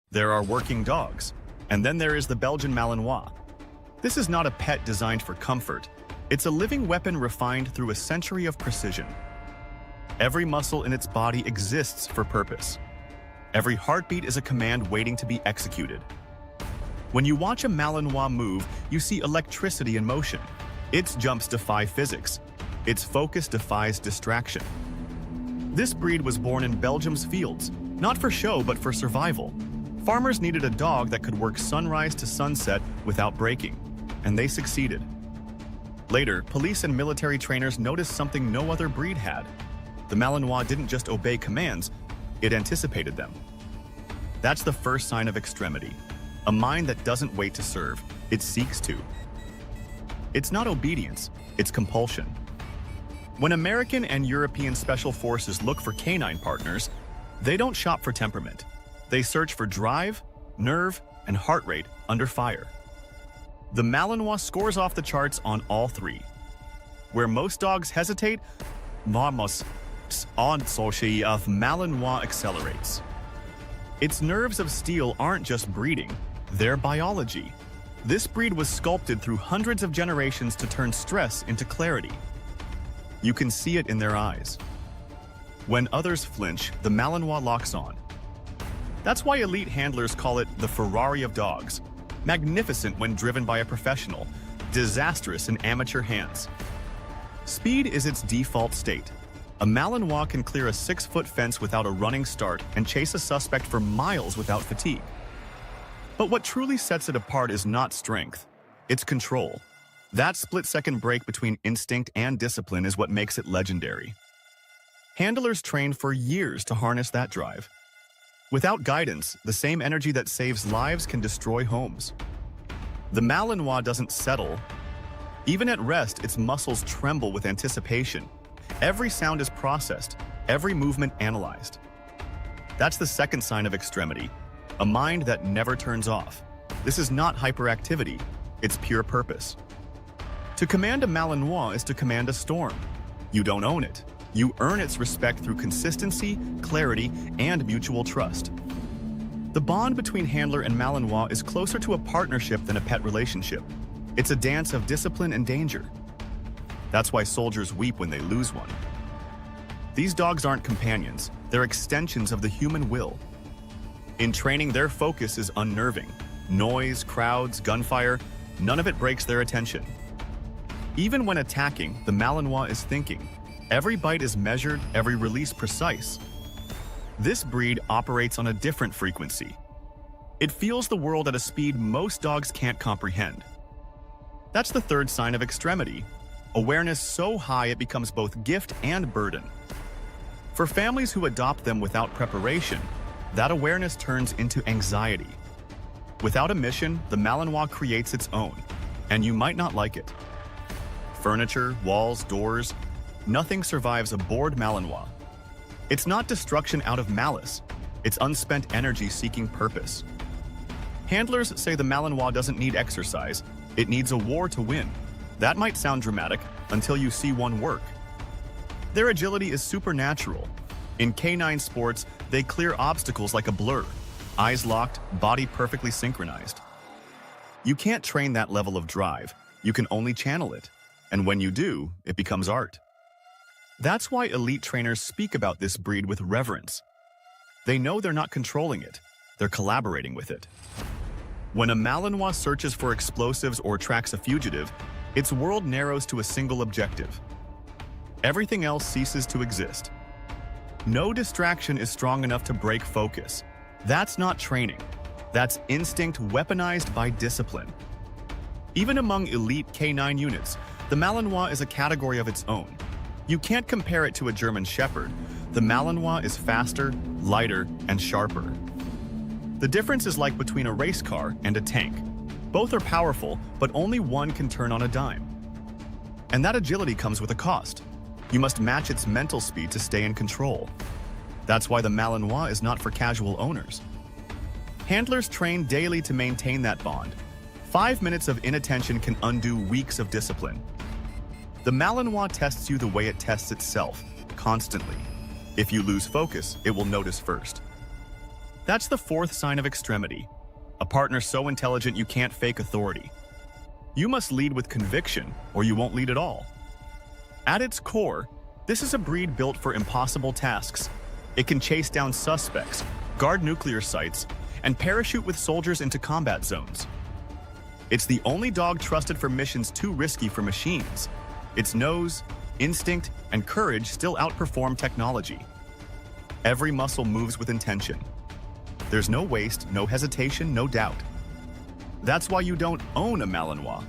There are working dogs, and then there is the Belgian Malinois. This is not a pet designed for comfort. It's a living weapon refined through a century of precision. Every muscle in its body exists for purpose. Every heartbeat is a command waiting to be executed. When you watch a Malinois move, you see electricity in motion. Its jumps defy physics. Its focus defies distraction. This breed was born in Belgium's fields, not for show but for survival. Farmers needed a dog that could work sunrise to sunset without breaking, and they succeeded. Later, police and military trainers noticed something no other breed had. The Malinois didn't just obey commands, it anticipated them. That's the first sign of extremity. A mind that doesn't wait to serve, it seeks to. It's not obedience, it's compulsion. When American and European special forces look for canine partners, they don't shop for temperament. They search for drive, nerve, and heart rate under fire. The Malinois scores off the charts on all three. Where most dogs hesitate, Malinois accelerates. Its nerves of steel aren't just breeding, they're biology. This breed was sculpted through hundreds of generations to turn stress into clarity. You can see it in their eyes. When others flinch, the Malinois locks on. That's why elite handlers call it the Ferrari of dogs. Magnificent when driven by a professional, disastrous in amateur hands. Speed is its default state. A Malinois can clear a 6-foot fence without a running start and chase a suspect for miles without fatigue. But what truly sets it apart is not strength, it's control. That split-second break between instinct and discipline is what makes it legendary. Handlers train for years to harness that drive. Without guidance, the same energy that saves lives can destroy homes. The Malinois doesn't settle. Even at rest, its muscles tremble with anticipation. Every sound is processed, every movement analyzed. That's the second sign of extremity, a mind that never turns off. This is not hyperactivity, it's pure purpose. To command a Malinois is to command a storm. You don't own it. You earn its respect through consistency, clarity, and mutual trust. The bond between handler and Malinois is closer to a partnership than a pet relationship. It's a dance of discipline and danger. That's why soldiers weep when they lose one. These dogs aren't companions, they're extensions of the human will. In training, their focus is unnerving. Noise, crowds, gunfire, none of it breaks their attention. Even when attacking, the Malinois is thinking. Every bite is measured, every release precise. This breed operates on a different frequency. It feels the world at a speed most dogs can't comprehend. That's the third sign of extremity. Awareness so high it becomes both gift and burden. For families who adopt them without preparation, that awareness turns into anxiety. Without a mission, the Malinois creates its own, and you might not like it. Furniture, walls, doors, nothing survives a bored Malinois. It's not destruction out of malice, it's unspent energy seeking purpose. Handlers say the Malinois doesn't need exercise, it needs a war to win. That might sound dramatic until you see one work. Their agility is supernatural. In canine sports, they clear obstacles like a blur, eyes locked, body perfectly synchronized. You can't train that level of drive, you can only channel it. And when you do, it becomes art. That's why elite trainers speak about this breed with reverence. They know they're not controlling it, they're collaborating with it. When a Malinois searches for explosives or tracks a fugitive, its world narrows to a single objective. Everything else ceases to exist. No distraction is strong enough to break focus. That's not training. That's instinct weaponized by discipline. Even among elite canine units, the Malinois is a category of its own. You can't compare it to a German Shepherd. The Malinois is faster, lighter, and sharper. The difference is like between a race car and a tank. Both are powerful, but only one can turn on a dime. And that agility comes with a cost. You must match its mental speed to stay in control. That's why the Malinois is not for casual owners. Handlers train daily to maintain that bond. 5 minutes of inattention can undo weeks of discipline. The Malinois tests you the way it tests itself, constantly. If you lose focus, it will notice first. That's the fourth sign of extremity. A partner so intelligent you can't fake authority. You must lead with conviction, or you won't lead at all. At its core, this is a breed built for impossible tasks. It can chase down suspects, guard nuclear sites, and parachute with soldiers into combat zones. It's the only dog trusted for missions too risky for machines. Its nose, instinct, and courage still outperform technology. Every muscle moves with intention. There's no waste, no hesitation, no doubt. That's why you don't own a Malinois.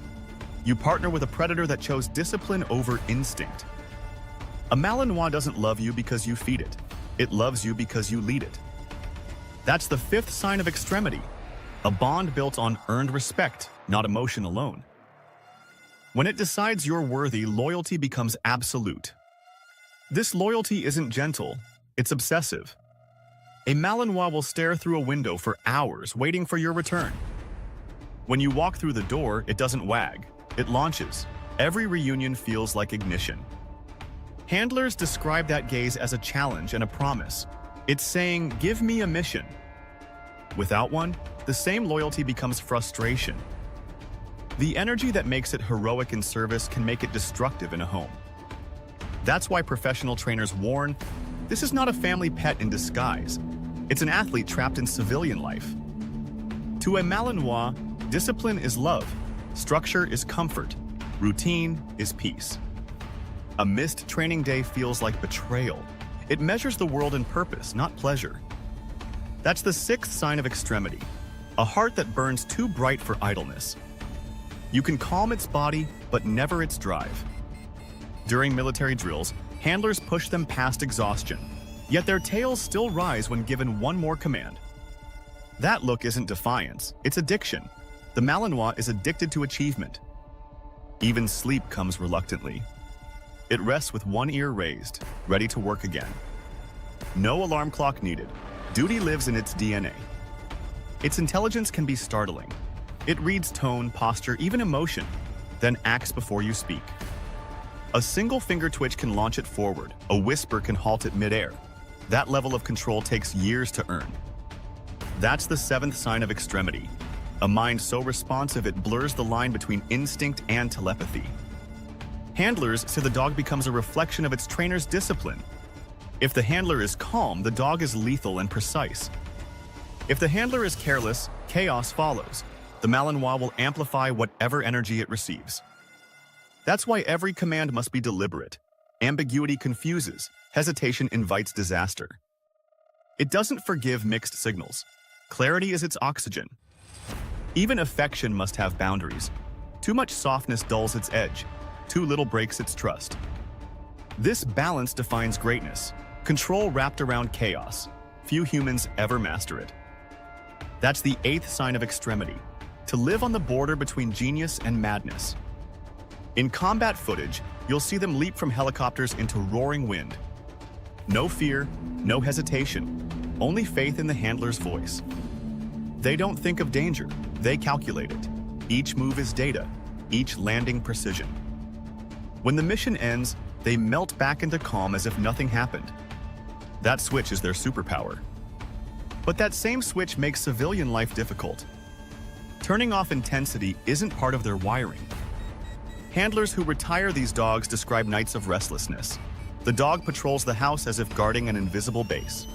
You partner with a predator that chose discipline over instinct. A Malinois doesn't love you because you feed it. It loves you because you lead it. That's the fifth sign of extremity, a bond built on earned respect, not emotion alone. When it decides you're worthy, loyalty becomes absolute. This loyalty isn't gentle, it's obsessive. A Malinois will stare through a window for hours waiting for your return. When you walk through the door, it doesn't wag, it launches. Every reunion feels like ignition. Handlers describe that gaze as a challenge and a promise. It's saying, give me a mission. Without one, the same loyalty becomes frustration. The energy that makes it heroic in service can make it destructive in a home. That's why professional trainers warn, this is not a family pet in disguise. It's an athlete trapped in civilian life. To a Malinois, discipline is love, structure is comfort, routine is peace. A missed training day feels like betrayal. It measures the world in purpose, not pleasure. That's the sixth sign of extremity, a heart that burns too bright for idleness. You can calm its body, but never its drive. During military drills, handlers push them past exhaustion, yet their tails still rise when given one more command. That look isn't defiance, it's addiction. The Malinois is addicted to achievement. Even sleep comes reluctantly. It rests with one ear raised, ready to work again. No alarm clock needed. Duty lives in its DNA. Its intelligence can be startling. It reads tone, posture, even emotion, then acts before you speak. A single finger twitch can launch it forward. A whisper can halt it midair. That level of control takes years to earn. That's the seventh sign of extremity, a mind so responsive it blurs the line between instinct and telepathy. Handlers say the dog becomes a reflection of its trainer's discipline. If the handler is calm, the dog is lethal and precise. If the handler is careless, chaos follows. The Malinois will amplify whatever energy it receives. That's why every command must be deliberate. Ambiguity confuses, hesitation invites disaster. It doesn't forgive mixed signals. Clarity is its oxygen. Even affection must have boundaries. Too much softness dulls its edge. Too little breaks its trust. This balance defines greatness. Control wrapped around chaos. Few humans ever master it. That's the eighth sign of extremity, to live on the border between genius and madness. In combat footage, you'll see them leap from helicopters into roaring wind. No fear, no hesitation, only faith in the handler's voice. They don't think of danger, they calculate it. Each move is data, each landing precision. When the mission ends, they melt back into calm as if nothing happened. That switch is their superpower. But that same switch makes civilian life difficult. Turning off intensity isn't part of their wiring. Handlers who retire these dogs describe nights of restlessness. The dog patrols the house as if guarding an invisible base.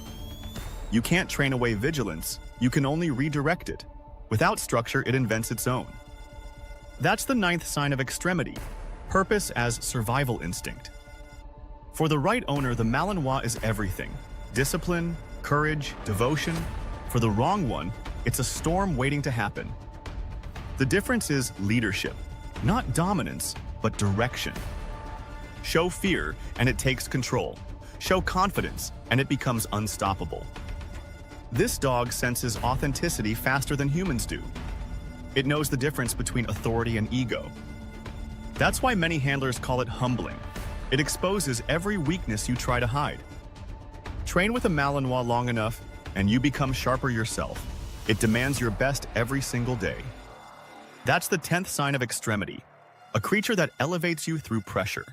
You can't train away vigilance, you can only redirect it. Without structure, it invents its own. That's the ninth sign of extremity, purpose as survival instinct. For the right owner, the Malinois is everything. Discipline, courage, devotion. For the wrong one, it's a storm waiting to happen. The difference is leadership, not dominance, but direction. Show fear, and it takes control. Show confidence, and it becomes unstoppable. This dog senses authenticity faster than humans do. It knows the difference between authority and ego. That's why many handlers call it humbling. It exposes every weakness you try to hide. Train with a Malinois long enough, and you become sharper yourself. It demands your best every single day. That's the 10th sign of extremity, a creature that elevates you through pressure.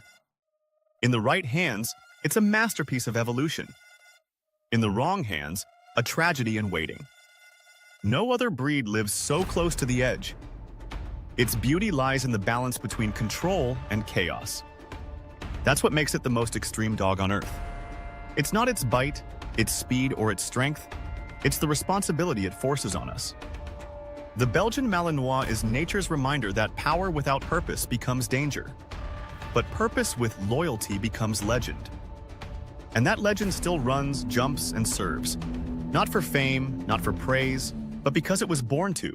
In the right hands, it's a masterpiece of evolution. In the wrong hands, a tragedy in waiting. No other breed lives so close to the edge. Its beauty lies in the balance between control and chaos. That's what makes it the most extreme dog on earth. It's not its bite, its speed, or its strength. It's the responsibility it forces on us. The Belgian Malinois is nature's reminder that power without purpose becomes danger. But purpose with loyalty becomes legend. And that legend still runs, jumps, and serves. Not for fame, not for praise, but because it was born to.